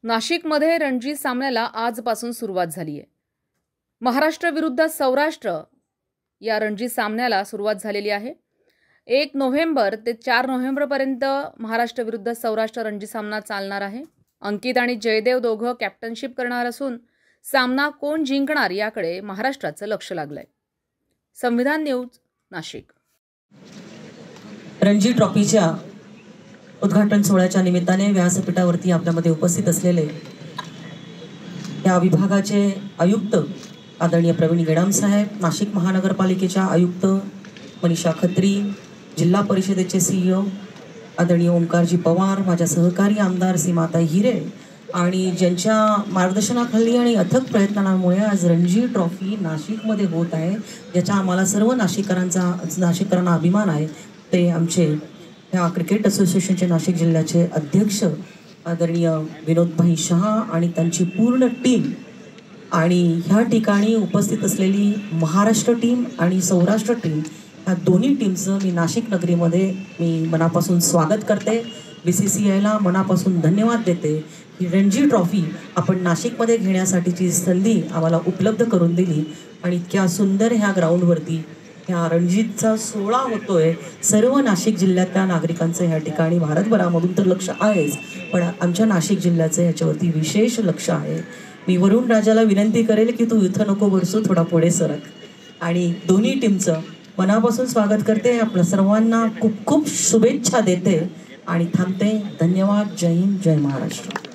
नाशिकमध्ये रणजी सामन्याला आजपासून सुरुवात झाली आहे। महाराष्ट्र विरुद्ध सौराष्ट्र या रणजी सामन्याला सुरुवात झालेली आहे। 1 नोव्हेंबर ते 4 नोव्हेंबरपर्यंत महाराष्ट्र विरुद्ध सौराष्ट्र रणजी सामना चालणार आहे। अंकित आणि जयदेव दोघं कॅप्टनशिप करणार असून सामना कोण जिंकणार याकडे महाराष्ट्राचं लक्ष लागलंय। संविधान न्यूज, नाशिक। रणजी ट्रॉफीच्या उद्घाटन सोहळ्याच्या निमित्ताने व्यासपीठावरती आपल्यामध्ये उपस्थित असलेले या विभागाचे आयुक्त आदरणीय प्रवीण गेडाम साहेब, नाशिक महानगरपालिकेच्या आयुक्त मनीषा खत्री, जिल्हा परिषदेचे CEO आदरणीय ओमकारजी पवार, माझ्या सहकारी आमदार सीमाताई हिरे आणि ज्यांच्या मार्गदर्शनाखाली आणि अथक प्रयत्नांमुळे आज रणजी ट्रॉफी नाशिकमध्ये होत आहे, ज्याचा आम्हाला सर्व नाशिककरांना अभिमान आहे, ते आमचे ह्या क्रिकेट असोसिएशनचे नाशिक जिल्ह्याचे अध्यक्ष आदरणीय विनोदभाई शहा आणि त्यांची पूर्ण टीम आणि ह्या ठिकाणी उपस्थित असलेली महाराष्ट्र टीम आणि सौराष्ट्र टीम, ह्या दोन्ही टीमचं मी नाशिक नगरीमध्ये मनापासून स्वागत करते। BCCIला मनापासून धन्यवाद देते की रणजी ट्रॉफी आपण नाशिकमध्ये घेण्यासाठीची संधी आम्हाला उपलब्ध करून दिली आणि इतक्या सुंदर ह्या ग्राउंडवरती ह्या रणजीचा सोहळा होतोय। सर्व नाशिक जिल्ह्यातल्या नागरिकांचं ह्या ठिकाणी भारतभरामधून तर लक्ष आहेच, पण आमच्या नाशिक जिल्ह्याचं ह्याच्यावरती विशेष लक्ष आहे। मी वरुण राजाला विनंती करेल की तू इथं नको बरसू, थोडा पुढे सरक। आणि दोन्ही टीमचं मनापासून स्वागत करते, आपल्या सर्वांना खूप खूप शुभेच्छा देते आणि थांबते। धन्यवाद। जय हिंद, जय महाराष्ट्र।